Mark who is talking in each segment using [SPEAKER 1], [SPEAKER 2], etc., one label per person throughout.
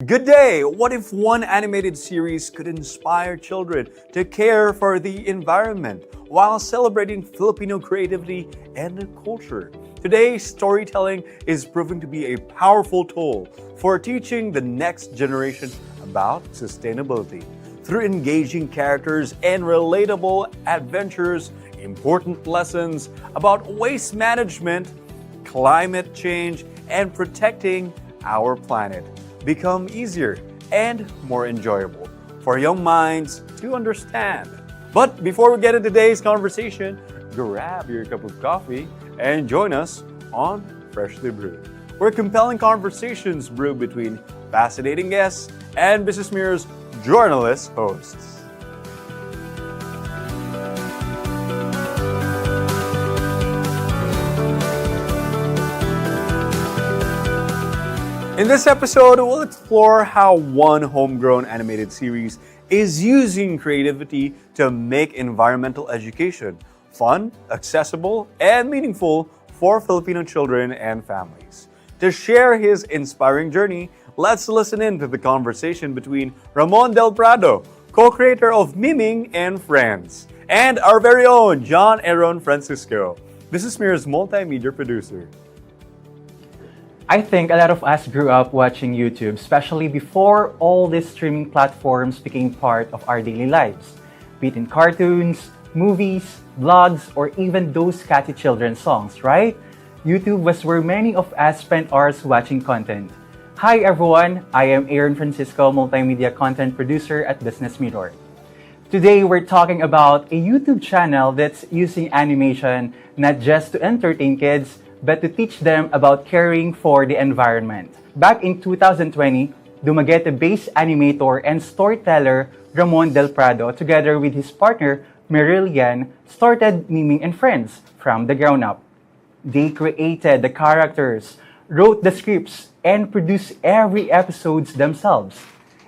[SPEAKER 1] Good day! What if one animated series could inspire children to care for the environment while celebrating Filipino creativity and culture? Today's storytelling is proving to be a powerful tool for teaching the next generation about sustainability. Through engaging characters and relatable adventures, important lessons about waste management, climate change, and protecting our planet become easier and more enjoyable for young minds to understand. But before we get into today's conversation, grab your cup of coffee and join us on Freshly Brewed, where compelling conversations brew between fascinating guests and BusinessMirror's journalist hosts. In this episode, we'll explore how one homegrown animated series is using creativity to make environmental education fun, accessible, and meaningful for Filipino children and families. To share his inspiring journey, let's listen in to the conversation between Ramon del Prado, co-creator of Miming and Friends, and our very own John Eiron Francisco, BusinessMirror's multimedia producer.
[SPEAKER 2] I think a lot of us grew up watching YouTube, especially before all these streaming platforms became part of our daily lives, be it in cartoons, movies, vlogs, or even those catchy children's songs, right? YouTube was where many of us spent hours watching content. Hi everyone, I am Eiron Francisco, multimedia content producer at BusinessMirror. Today we're talking about a YouTube channel that's using animation not just to entertain kids, but to teach them about caring for the environment. Back in 2020, Dumaguete-based animator and storyteller Ramon del Prado, together with his partner Marillian, started Miming and Friends from the ground up. They created the characters, wrote the scripts, and produced every episode themselves.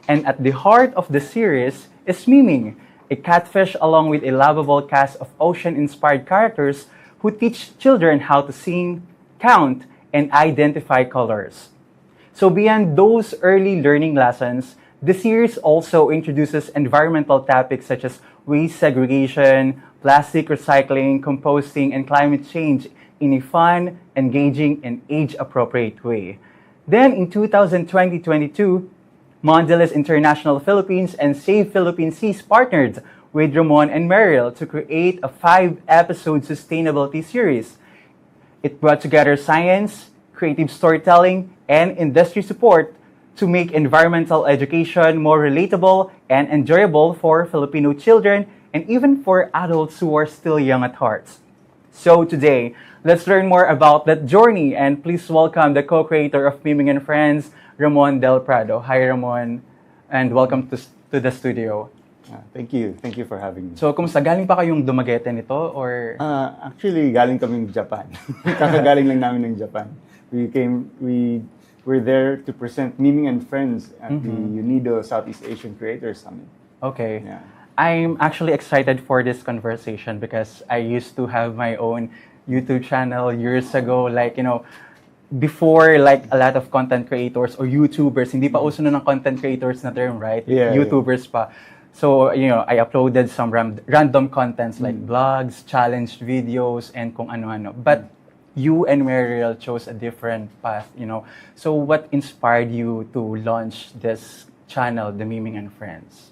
[SPEAKER 2] And at the heart of the series is Miming, a catfish along with a lovable cast of ocean-inspired characters who teach children how to sing, count, and identify colors. So beyond those early learning lessons, the series also introduces environmental topics such as waste segregation, plastic recycling, composting, and climate change in a fun, engaging, and age-appropriate way. Then in 2020-22, Mondelez International Philippines and Save Philippine Seas partnered with Ramon and Meryl to create a 5-episode sustainability series. It brought together science, creative storytelling, and industry support to make environmental education more relatable and enjoyable for Filipino children and even for adults who are still young at heart. So today, let's learn more about that journey, and please welcome the co-creator of Miming and Friends, Ramon del Prado. Hi Ramon, and welcome to the studio.
[SPEAKER 3] Thank you. Thank you for having me.
[SPEAKER 2] So, kumusta? Galing pa kayong Dumaguete nito or?
[SPEAKER 3] Actually, galing kaming Japan. Kakagaling lang namin ng Japan. We were there to present Miming and Friends at the UNIDO Southeast Asian Creators Summit.
[SPEAKER 2] Okay.
[SPEAKER 3] Yeah.
[SPEAKER 2] I'm actually excited for this conversation because I used to have my own YouTube channel years ago. Like, before like a lot of content creators or YouTubers, hindi pa uso na ng content creators na term, right?
[SPEAKER 3] Yeah,
[SPEAKER 2] YouTubers pa. So, I uploaded some random contents like vlogs, challenge videos, and kung ano-ano. But you and Mariel chose a different path, So, what inspired you to launch this channel, The Miming and Friends?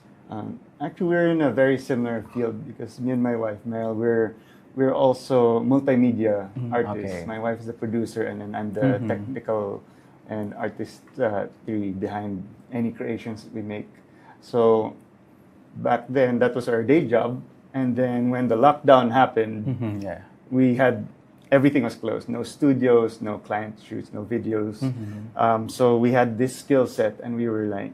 [SPEAKER 3] Actually, we're in a very similar field because me and my wife, Meryl, we're also multimedia artists.
[SPEAKER 2] Okay.
[SPEAKER 3] My wife is the producer, and then I'm the technical and artist behind any creations that we make. So, back then, that was our day job. And then when the lockdown happened, we had everything was closed. No studios, no client shoots, no videos. So we had this skill set, and we were like,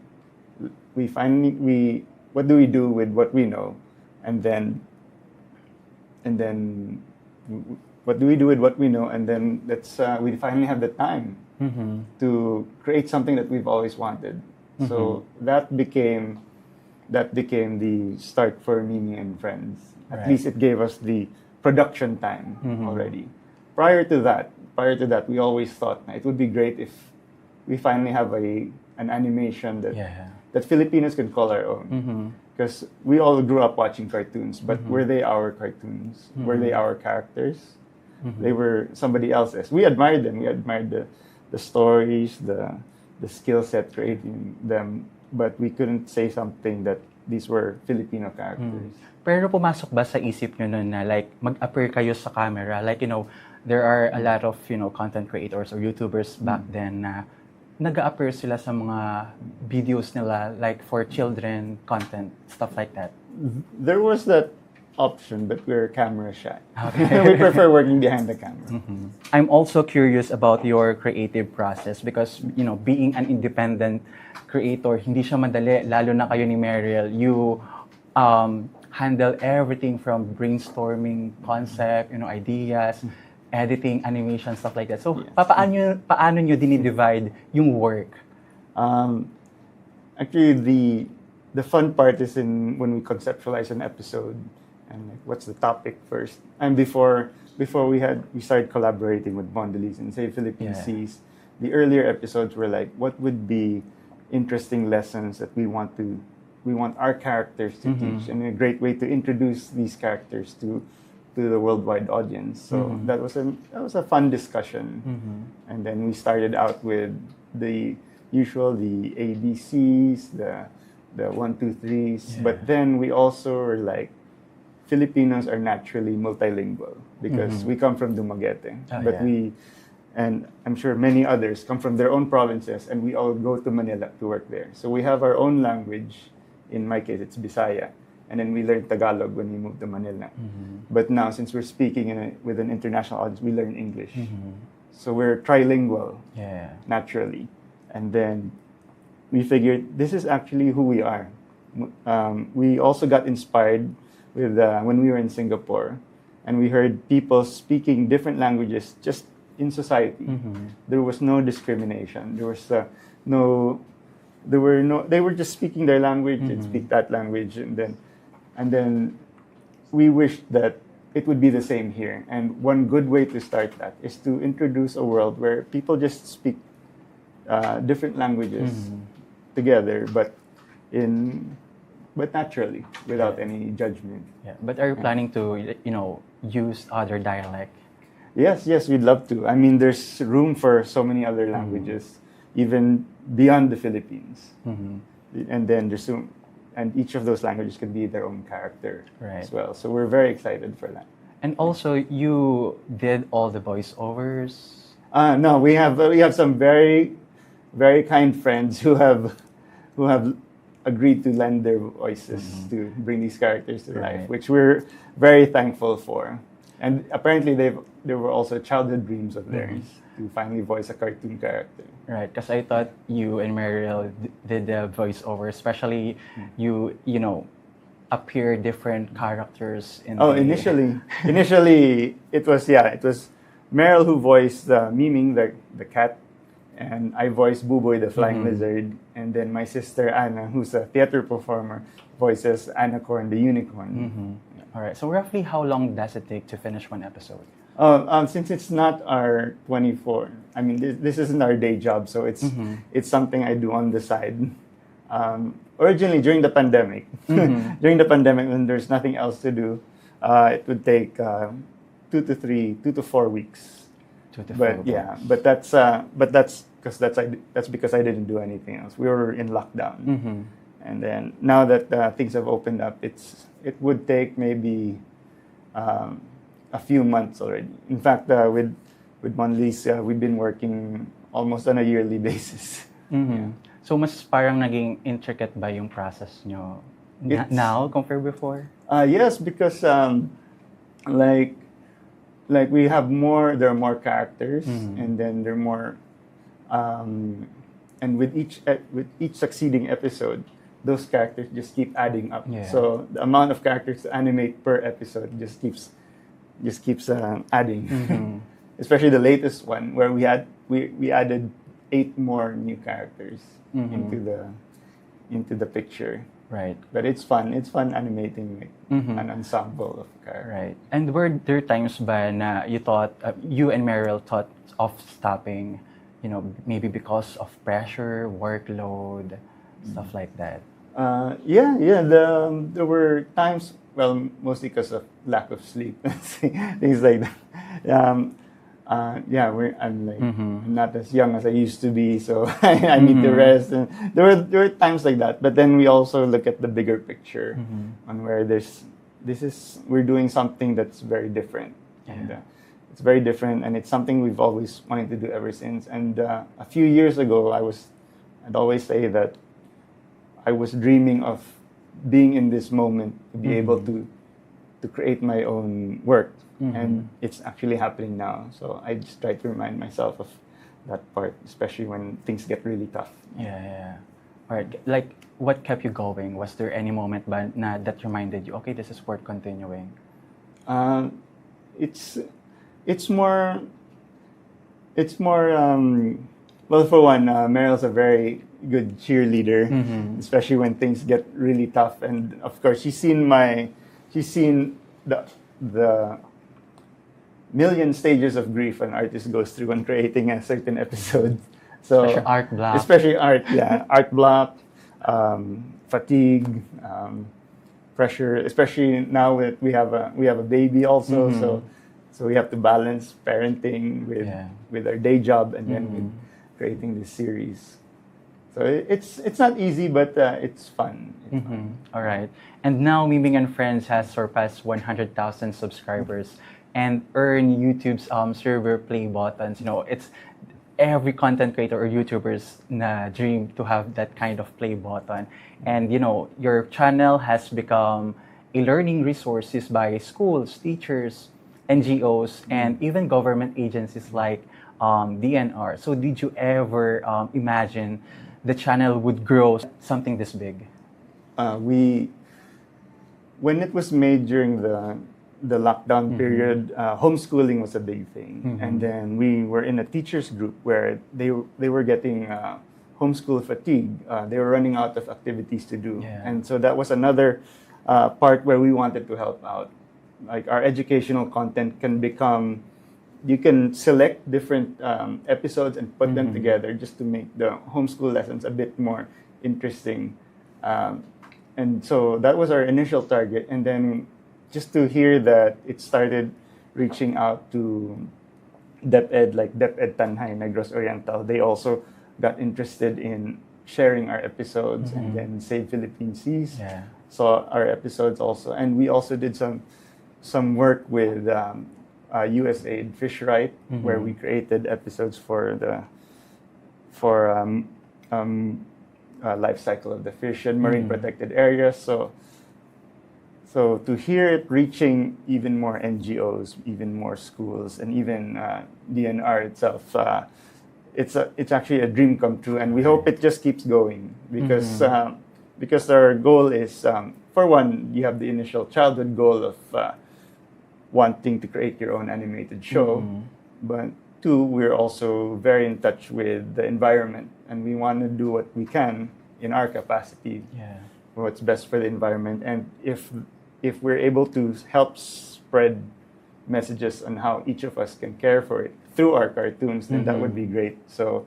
[SPEAKER 3] what do we do with what we know? And then what do we do with what we know? And then we finally have the time to create something that we've always wanted. So that became the start for Miming and Friends. At least it gave us the production time already. Prior to that, we always thought it would be great if we finally have a an animation that
[SPEAKER 2] Yeah.
[SPEAKER 3] that Filipinos can call our own. Because we all grew up watching cartoons, but were they our cartoons? Were they our characters? They were somebody else's. We admired them. We admired the stories, the skill set creating them, but we couldn't say something that these were Filipino characters.
[SPEAKER 2] Pero pumasok ba sa isip nyo nun na like mag-appear kayo sa camera? Like, there are a lot of, content creators or YouTubers back then na nag-appear sila sa mga videos nila like for children content, stuff like that.
[SPEAKER 3] There was that option, but we're camera shy. We prefer working behind the camera.
[SPEAKER 2] I'm also curious about your creative process because, being an independent creator, hindi siya madali, lalo na kayo ni Mariel. You handle everything from brainstorming concept, ideas, editing, animation, stuff like that. So, paano nyo dinidivide yung work?
[SPEAKER 3] Actually, the fun part is when we conceptualize an episode and like, what's the topic first. And before we started collaborating with Mondelez and say Philippine Seas, the earlier episodes were like, what would be interesting lessons that we want our characters to teach, and a great way to introduce these characters to the worldwide audience. So that was a fun discussion. And then we started out with the usual, the ABCs, the 1, 2, 3s. But then we also were like, Filipinos are naturally multilingual because we come from Dumaguete. We, and I'm sure many others, come from their own provinces, and we all go to Manila to work there. So we have our own language. In my case, it's Bisaya. And then we learned Tagalog when we moved to Manila. But now, since we're speaking with an international audience, we learn English. So we're trilingual, naturally. And then we figured this is actually who we are. We also got inspired with when we were in Singapore, and we heard people speaking different languages just in society. There was no discrimination. There was they were just speaking their language and speak that language, and then we wished that it would be the same here. And one good way to start that is to introduce a world where people just speak different languages together, but naturally, without any judgment.
[SPEAKER 2] Yeah. But are you planning to, use other dialect?
[SPEAKER 3] Yes, we'd love to. I mean, there's room for so many other languages, even beyond the Philippines. And then and each of those languages could be their own character as well. So we're very excited for that.
[SPEAKER 2] And also, you did all the voiceovers?
[SPEAKER 3] No, we have some very, very kind friends who have agreed to lend their voices to bring these characters to life, which we're very thankful for. And apparently, there were also childhood dreams of theirs to finally voice a cartoon character.
[SPEAKER 2] Right, because I thought you and Mariel did the voiceover, especially you appear different characters in.
[SPEAKER 3] Initially it was Mariel who voiced Miming, the cat, and I voiced Buboy, the flying lizard, and then my sister Anna, who's a theater performer, voices Anacorn, the unicorn.
[SPEAKER 2] All right. So roughly, how long does it take to finish one episode?
[SPEAKER 3] Since it's not our 24, I mean, this isn't our day job, so it's something I do on the side. Originally, during the pandemic, when there's nothing else to do, it would take 2 to 4 weeks.
[SPEAKER 2] 2 to 4 weeks.
[SPEAKER 3] Yeah, but that's because I didn't do anything else. We were in lockdown, and then now that things have opened up, it would take maybe a few months already. In fact, with Mondelez, we've been working almost on a yearly basis. Yeah.
[SPEAKER 2] So mas parang naging intricate ba yung process nyo now compared before?
[SPEAKER 3] Yes, because like we have there are more characters, and then there are more, and with each succeeding episode, those characters just keep adding up.
[SPEAKER 2] Yeah.
[SPEAKER 3] So the amount of characters to animate per episode just keeps adding. Especially the latest one, where we added 8 more new characters into the picture.
[SPEAKER 2] Right.
[SPEAKER 3] But it's fun. It's fun animating an ensemble of characters.
[SPEAKER 2] Right. And were there times ba na you and Mariel thought of stopping, maybe because of pressure, workload, stuff like that?
[SPEAKER 3] Yeah. There were times, well, mostly because of lack of sleep, things like that. Yeah, I'm like not as young as I used to be, so I need to rest. And there were times like that. But then we also look at the bigger picture on where we're doing something that's very different.
[SPEAKER 2] Yeah.
[SPEAKER 3] And, it's very different, and it's something we've always wanted to do ever since. And a few years ago, I'd always say that I was dreaming of being in this moment to be able to create my own work, and it's actually happening now. So I just try to remind myself of that part, especially when things get really tough.
[SPEAKER 2] Yeah. All right. Like, what kept you going? Was there any moment that reminded you, okay, this is worth continuing?
[SPEAKER 3] It's more. Well, for one, Meryl's a very good cheerleader, especially when things get really tough. And of course, she's seen the million stages of grief an artist goes through when creating a certain episode. So
[SPEAKER 2] Especially art block.
[SPEAKER 3] Especially art block, fatigue, pressure. Especially now that we have a baby also, so we have to balance parenting with our day job and then with creating this series. So it's not easy, but it's fun.
[SPEAKER 2] All right. And now Miming and Friends has surpassed 100,000 subscribers and earned YouTube's server play buttons. It's every content creator or YouTuber's dream to have that kind of play button. And your channel has become a learning resources by schools, teachers, NGOs, and even government agencies like DNR. So did you ever imagine the channel would grow something this big?
[SPEAKER 3] When it was made during the lockdown period, homeschooling was a big thing, and then we were in a teachers group where they were getting homeschool fatigue. They were running out of activities to do, and so that was another part where we wanted to help out. Like, our educational content can become, you can select different episodes and put them together just to make the homeschool lessons a bit more interesting. And so that was our initial target. And then just to hear that it started reaching out to DepEd, like DepEd Tanhay, Negros Oriental, they also got interested in sharing our episodes, and then Save Philippine Seas saw our episodes also. And we also did some work with USAID Fish Right, where we created episodes for life cycle of the fish and marine protected areas. So to hear it reaching even more NGOs, even more schools, and even DNR itself, it's actually a dream come true, and we hope it just keeps going because our goal is, for one, you have the initial childhood goal of wanting to create your own animated show, but two, we're also very in touch with the environment, and we want to do what we can in our capacity, what's best for the environment. And if we're able to help spread messages on how each of us can care for it through our cartoons, then that would be great. So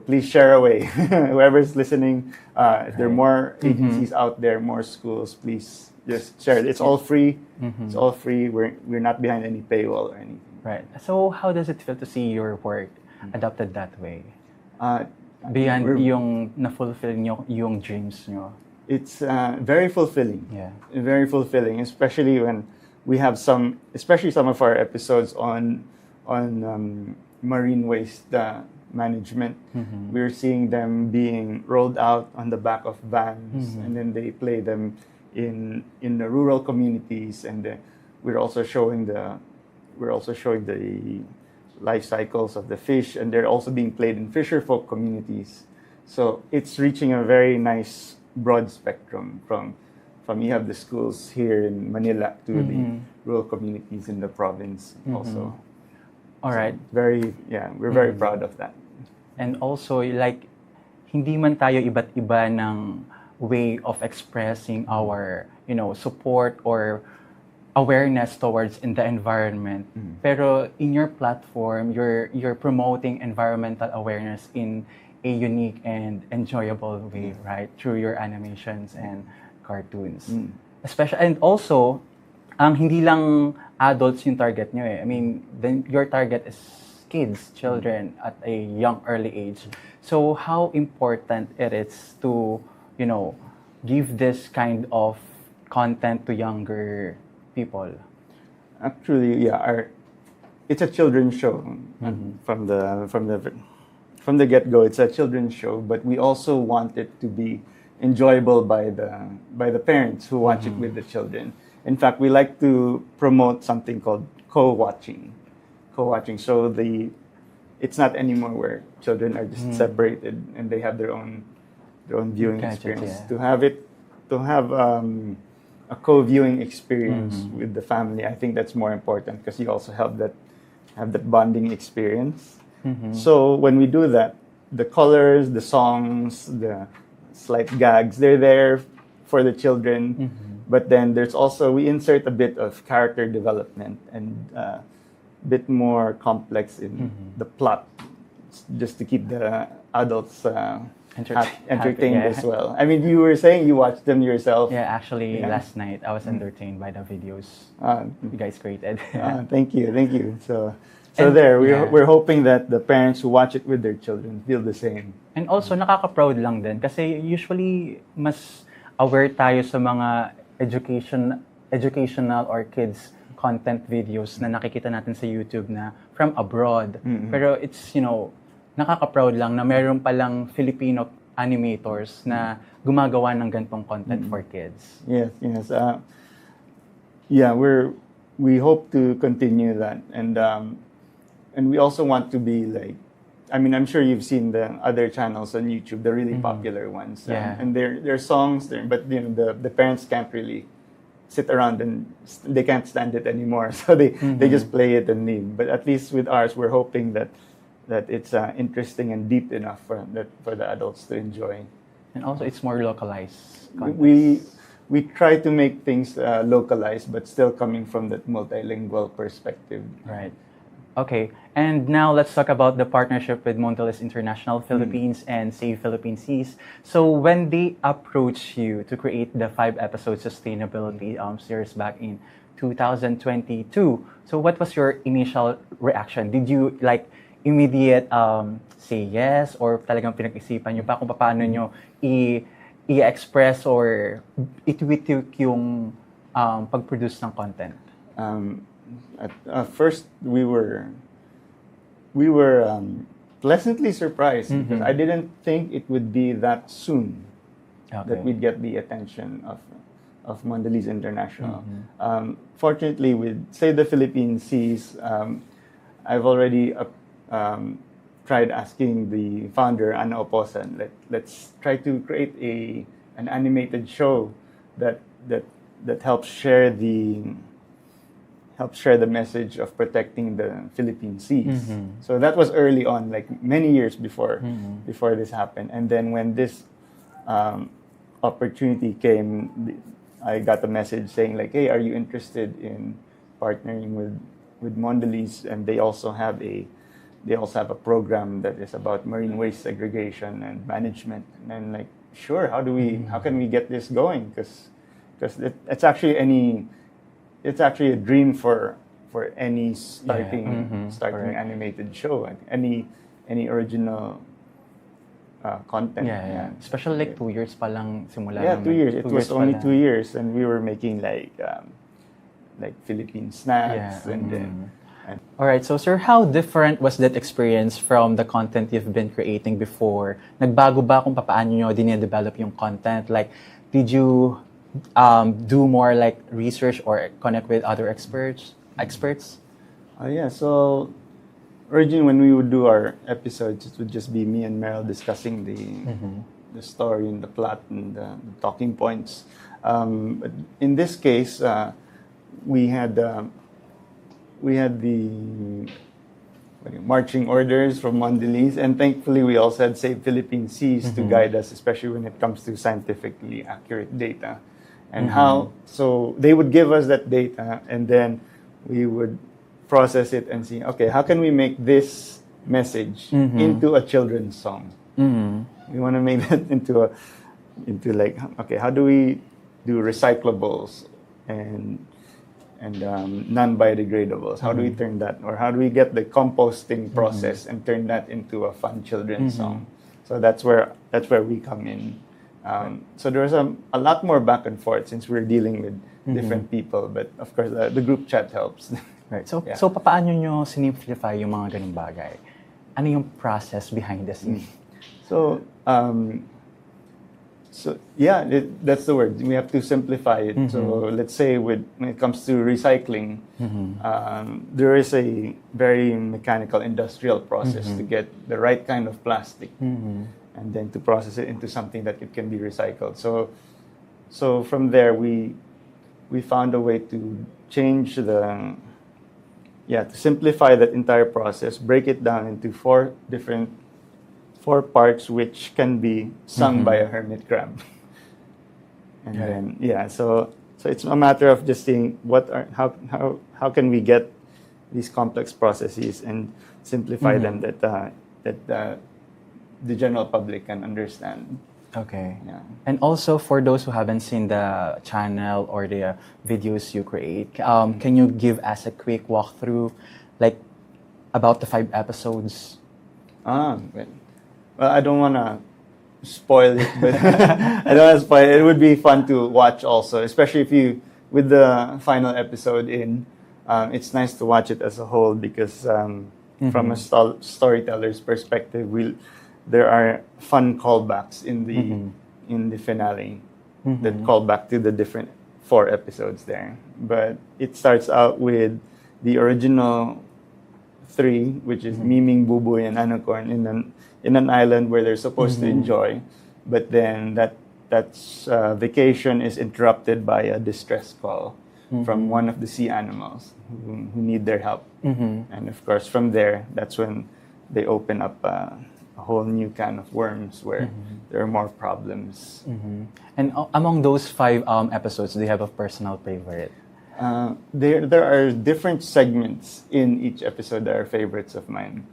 [SPEAKER 3] please share away. Whoever's listening, if there are more agencies out there, more schools, please just share it. It's all free. It's all free. We're not behind any paywall or anything.
[SPEAKER 2] Right. So how does it feel to see your work adapted that way? Beyond yung na-fulfill nyo yung dreams nyo.
[SPEAKER 3] It's very fulfilling.
[SPEAKER 2] Yeah.
[SPEAKER 3] Very fulfilling, especially when we have especially some of our episodes on marine waste management. We're seeing them being rolled out on the back of vans, and then they play them in the rural communities, and we're also showing the life cycles of the fish, and they're also being played in fisher folk communities. So it's reaching a very nice broad spectrum from you have the schools here in Manila to the rural communities in the province also.
[SPEAKER 2] All right.
[SPEAKER 3] We're very proud of that.
[SPEAKER 2] And also, like, hindi man tayo iba't iba ng way of expressing our, support or awareness towards in the environment. Pero in your platform, you're promoting environmental awareness in a unique and enjoyable way, right? Through your animations and cartoons. Especially, and also, hindi lang adults yung target nyo eh. I mean, then your target is kids, children at a young early age. So how important it is to, give this kind of content to younger people?
[SPEAKER 3] Actually, yeah, it's a children's show. From the get-go. It's a children's show, but we also want it to be enjoyable by the parents who watch it with the children. In fact, we like to promote something called co-watching. So it's not anymore where children are just separated and they have their own viewing experience.
[SPEAKER 2] Yeah.
[SPEAKER 3] To have a co-viewing experience with the family, I think that's more important because you also have that bonding experience. So when we do that, the colors, the songs, the slight gags, they're there for the children. But then there's also, we insert a bit of character development and a bit more complex in the plot, just to keep the adults entertained as well. I mean, you were saying you watched them yourself.
[SPEAKER 2] Yeah, actually, last night I was entertained by the videos you guys created.
[SPEAKER 3] Thank you. So we're hoping that the parents who watch it with their children feel the same.
[SPEAKER 2] And also, nakaka-proud lang din kasi usually mas aware tayo sa mga educational or kids content videos na nakikita natin sa YouTube na from abroad. Pero it's, nakaka-proud lang na meron palang Filipino animators na gumagawa ng gantong content for kids.
[SPEAKER 3] Yes. We hope to continue that, and we also want to be like, I mean, I'm sure you've seen the other channels on YouTube, the really popular ones, and their songs there, but the parents can't really sit around and they can't stand it anymore, so they just play it and leave. But at least with ours, we're hoping that it's interesting and deep enough for the adults to enjoy.
[SPEAKER 2] And also, it's more localized content.
[SPEAKER 3] We try to make things localized, but still coming from that multilingual perspective.
[SPEAKER 2] Right. Okay, and now let's talk about the partnership with Mondelez International Philippines and Save Philippine Seas. So when they approached you to create the 5-episode sustainability series back in 2022, so what was your initial reaction? Did you immediate say yes, or talagang pinag-isipan nyo pa kung paano nyo i-express or itwitik yung pag-produce ng content?
[SPEAKER 3] At first, we were pleasantly surprised because I didn't think it would be that soon that we'd get the attention of Mondelez International. Fortunately, with Save the Philippine Seas, I've already tried asking the founder, Ana Oposan, let's try to create an animated show that helps share the message of protecting the Philippine seas. So that was early on, like many years before this happened. And then when this opportunity came, I got a message saying like, hey, are you interested in partnering with Mondelez? And they also have a program that is about marine waste segregation and management. And I'm like, sure, how can we get this going? Because it's actually a dream for any starting animated show, any original content.
[SPEAKER 2] Yeah. Especially like 2 years pa lang simula.
[SPEAKER 3] Yeah, 2 years. It was only 2 years, and we were making like Philippine snacks and then.
[SPEAKER 2] All right, so sir, how different was that experience from the content you've been creating before? Nagbago ba kung paano nyo dinedevelop yung content? Like, did you do more like research or connect with other experts?
[SPEAKER 3] Yeah, so originally when we would do our episodes, it would just be me and Meryl discussing the story and the plot and the talking points. But in this case, we had the marching orders from Mondelez, and thankfully we also had Save Philippine Seas to guide us, especially when it comes to scientifically accurate data. and how. So they would give us that data, and then we would process it and see, okay, how can we make this message into a children's song? We want to make that into like, okay, how do we do recyclables and non-biodegradables? How do we turn that, or how do we get the composting process and turn that into a fun children's song? So that's where we come in. So there was a lot more back and forth since we're dealing with different people, but of course the group chat helps.
[SPEAKER 2] Right. So so paano nyo sinimplify yung mga ganung bagay? Ano yung process behind the scenes?
[SPEAKER 3] So that's the word. We have to simplify it. So let's say when it comes to recycling, there is a very mechanical industrial process to get the right kind of plastic, and then to process it into something that it can be recycled. So from there we found a way to change to simplify that entire process, break it down into four parts which can be sung by a hermit crab. And then so it's a matter of just seeing how can we get these complex processes and simplify them that the general public can understand.
[SPEAKER 2] Okay.
[SPEAKER 3] Yeah.
[SPEAKER 2] And also for those who haven't seen the channel or the videos you create, can you give us a quick walkthrough, like about the 5 episodes?
[SPEAKER 3] Well, I don't want to spoil it, but I don't want to spoil it. It would be fun to watch also, especially if you, with the final episode in, it's nice to watch it as a whole because from a storyteller's perspective, there are fun callbacks in the finale that call back to the different 4 episodes there. But it starts out with the original 3, which is Miming, Buboy, and Anacorn in an island where they're supposed to enjoy, but then that vacation is interrupted by a distress call from one of the sea animals who need their help. And of course, from there, that's when they open up a whole new can of worms where there are more problems.
[SPEAKER 2] And among those 5 episodes, do you have a personal favorite?
[SPEAKER 3] There are different segments in each episode that are favorites of mine,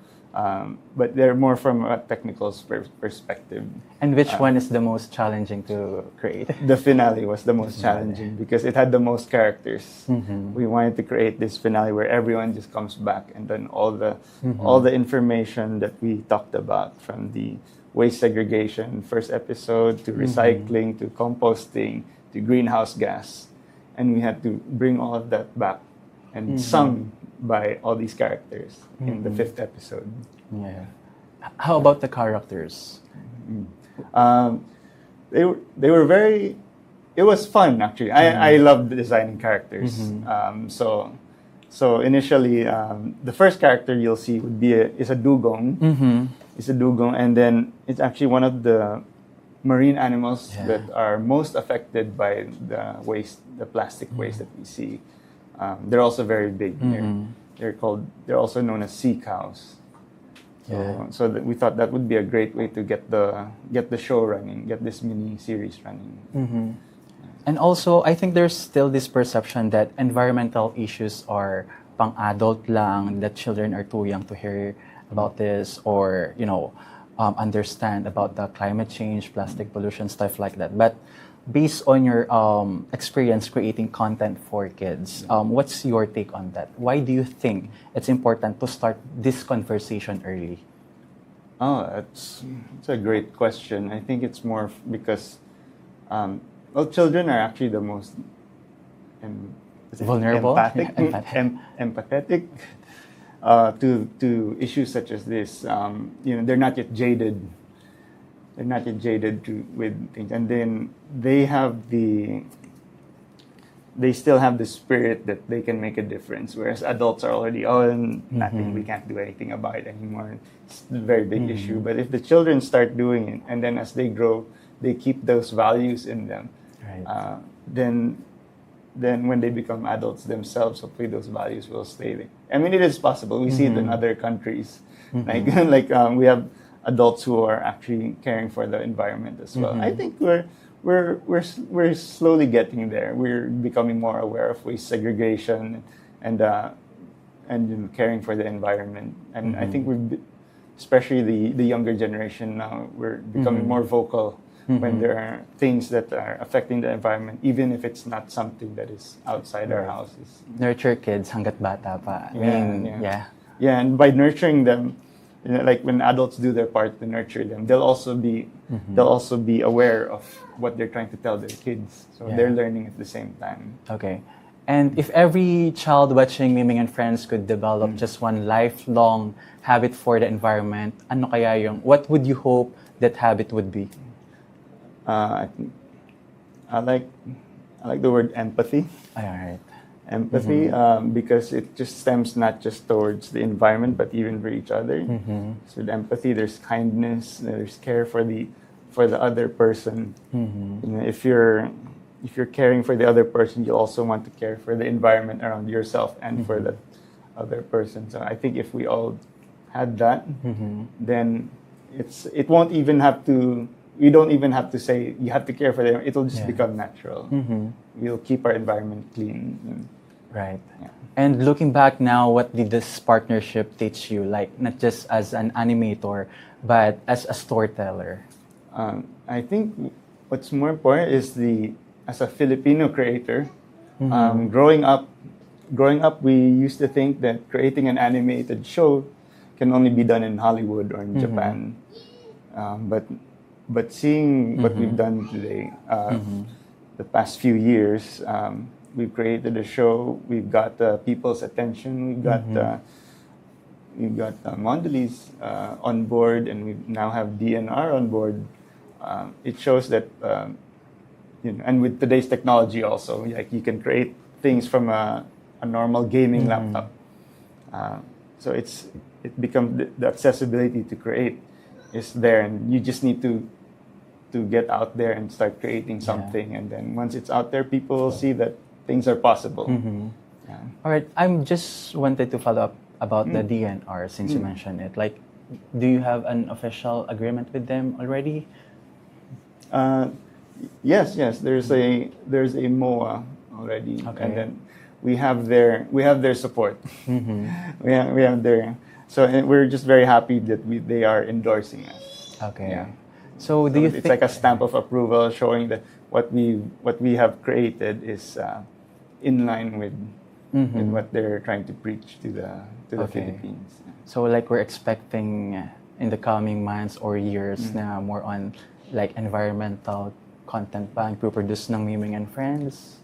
[SPEAKER 3] but they're more from a technical perspective.
[SPEAKER 2] And which one is the most challenging to create?
[SPEAKER 3] The finale was the most challenging because it had the most characters. We wanted to create this finale where everyone just comes back, and then all the information that we talked about, from the waste segregation first episode to recycling to composting to greenhouse gas, and we had to bring all of that back and sung by all these characters in the 5th episode.
[SPEAKER 2] Yeah. How about the characters?
[SPEAKER 3] They were very. It was fun actually. I loved designing characters. So initially, the first character you'll see is a dugong. It's a dugong, and then it's actually one of the marine animals that are most affected by the plastic waste that we see. They're also very big. They're also known as sea cows. So that we thought that would be a great way to get the show running, get this mini series running.
[SPEAKER 2] And also, I think there's still this perception that environmental issues are pang-adult lang, that children are too young to hear about this, or understand about the climate change, plastic pollution, stuff like that. But based on your experience creating content for kids, what's your take on that? Why do you think it's important to start this conversation early?
[SPEAKER 3] It's a great question. I think it's more because children are actually the most
[SPEAKER 2] vulnerable,
[SPEAKER 3] empathetic to issues such as this. They're not yet jaded. They're not yet jaded with things, and then they still have the spirit that they can make a difference. Whereas adults are already, nothing, we can't do anything about it anymore. It's a very big issue. But if the children start doing it, and then as they grow, they keep those values in them.
[SPEAKER 2] Right.
[SPEAKER 3] Then when they become adults themselves, hopefully those values will stay there. I mean, it is possible. We see it in other countries. Like we have adults who are actually caring for the environment as well. I think we're we're slowly getting there. We're becoming more aware of waste segregation and caring for the environment. And I think especially the younger generation now, we're becoming more vocal when there are things that are affecting the environment, even if it's not something that is outside our houses.
[SPEAKER 2] Nurture kids hanggat bata pa. I mean, yeah.
[SPEAKER 3] Yeah, and by nurturing them, like when adults do their part to nurture them, they'll also be aware of what they're trying to tell their kids. So they're learning at the same time.
[SPEAKER 2] Okay. And if every child watching Miming and Friends could develop just one lifelong habit for the environment, ano kaya what would you hope that habit would be?
[SPEAKER 3] I like the word empathy.
[SPEAKER 2] All right.
[SPEAKER 3] Empathy, because it just stems not just towards the environment, but even for each other. So with empathy, there's kindness, there's care for the other person. You know, if you're caring for the other person, you also want to care for the environment around yourself and for the other person. So I think if we all had that, then it won't even have to. We don't even have to say you have to care for them. It'll just become natural. We'll keep our environment clean.
[SPEAKER 2] Right.
[SPEAKER 3] Yeah.
[SPEAKER 2] And looking back now, what did this partnership teach you? Like not just as an animator, but as a storyteller.
[SPEAKER 3] I think what's more important is as a Filipino creator, growing up, we used to think that creating an animated show can only be done in Hollywood or in Japan. But seeing what we've done today, the past few years, we've created a show. We've got people's attention. We've got Mondelez on board, and we now have DNR on board. It shows that, and with today's technology also, like you can create things from a normal gaming laptop. So it becomes the accessibility to create is there, and you just need to get out there and start creating something, and then once it's out there, people will see that things are possible. Yeah.
[SPEAKER 2] All right, I'm just wanted to follow up about the DNR since you mentioned it. Like, do you have an official agreement with them already?
[SPEAKER 3] Yes. There's a MOA already,
[SPEAKER 2] Okay.
[SPEAKER 3] and then we have their support. we have their. So we're just very happy that they are endorsing us.
[SPEAKER 2] Okay.
[SPEAKER 3] Yeah.
[SPEAKER 2] So do you
[SPEAKER 3] it's
[SPEAKER 2] think
[SPEAKER 3] like a stamp of approval showing that what we have created is in line with what they're trying to preach to the Philippines.
[SPEAKER 2] So like we're expecting in the coming months or years na more on like environmental content pa ang produce ng Miming and Friends?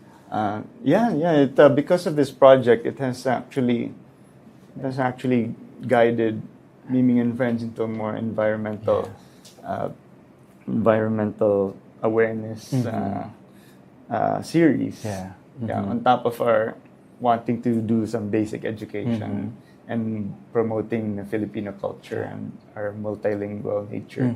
[SPEAKER 3] Because of this project, it has actually guided Miming and Friends into a more environmental awareness series. On top of our wanting to do some basic education and promoting the Filipino culture and our multilingual nature.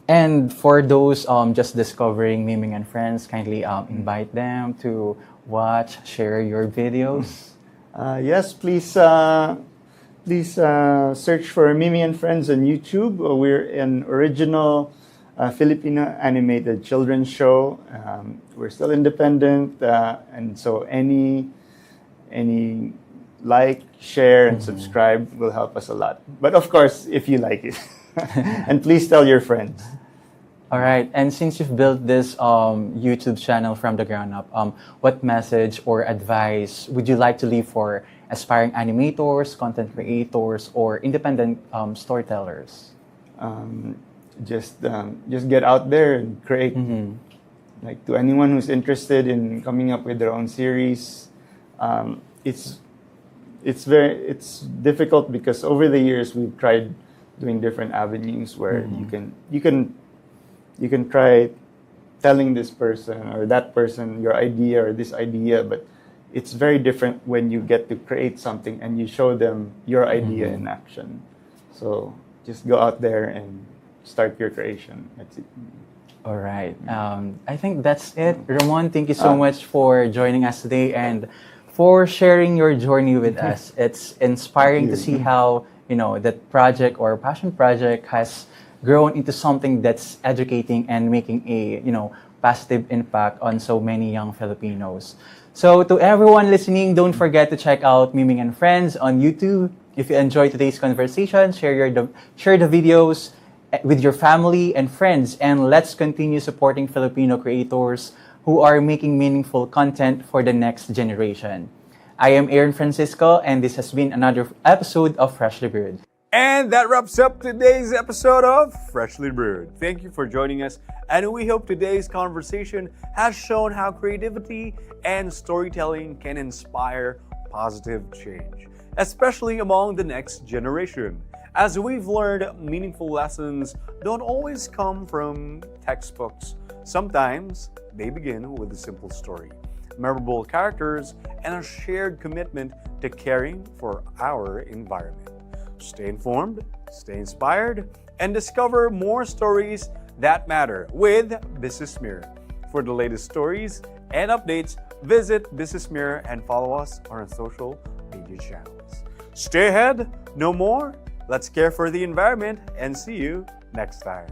[SPEAKER 2] And for those just discovering Miming and Friends, kindly invite them to watch, share your videos.
[SPEAKER 3] Yes, please search for Miming and Friends on YouTube. We're an original Filipino animated children's show. We're still independent, and so any like, share, and subscribe will help us a lot. But of course, if you like it, and please tell your friends.
[SPEAKER 2] All right, and since you've built this YouTube channel from the ground up, what message or advice would you like to leave for aspiring animators, content creators, or independent storytellers?
[SPEAKER 3] Just get out there and create. Like, to anyone who's interested in coming up with their own series, it's difficult because over the years we've tried doing different avenues where you can try telling this person or that person your idea or this idea, but it's very different when you get to create something and you show them your idea in action. So just go out there and start your creation. That's it.
[SPEAKER 2] All right. I think that's it. Ramon, thank you so much for joining us today and for sharing your journey with us. It's inspiring to see how, that project or passion project has grown into something that's educating and making a, positive impact on so many young Filipinos. So to everyone listening, don't forget to check out Miming and Friends on YouTube. If you enjoyed today's conversation, share the videos with your family and friends, and let's continue supporting Filipino creators who are making meaningful content for the next generation. I am Eiron Francisco, and this has been another episode of Freshly Brewed.
[SPEAKER 1] And that wraps up today's episode of Freshly Brewed. Thank you for joining us, and we hope today's conversation has shown how creativity and storytelling can inspire positive change, especially among the next generation. As we've learned, meaningful lessons don't always come from textbooks. Sometimes they begin with a simple story, memorable characters, and a shared commitment to caring for our environment. Stay informed, stay inspired, and discover more stories that matter with BusinessMirror. For the latest stories and updates, visit BusinessMirror and follow us on our social media channels. Stay ahead, no more. Let's care for the environment, and see you next time.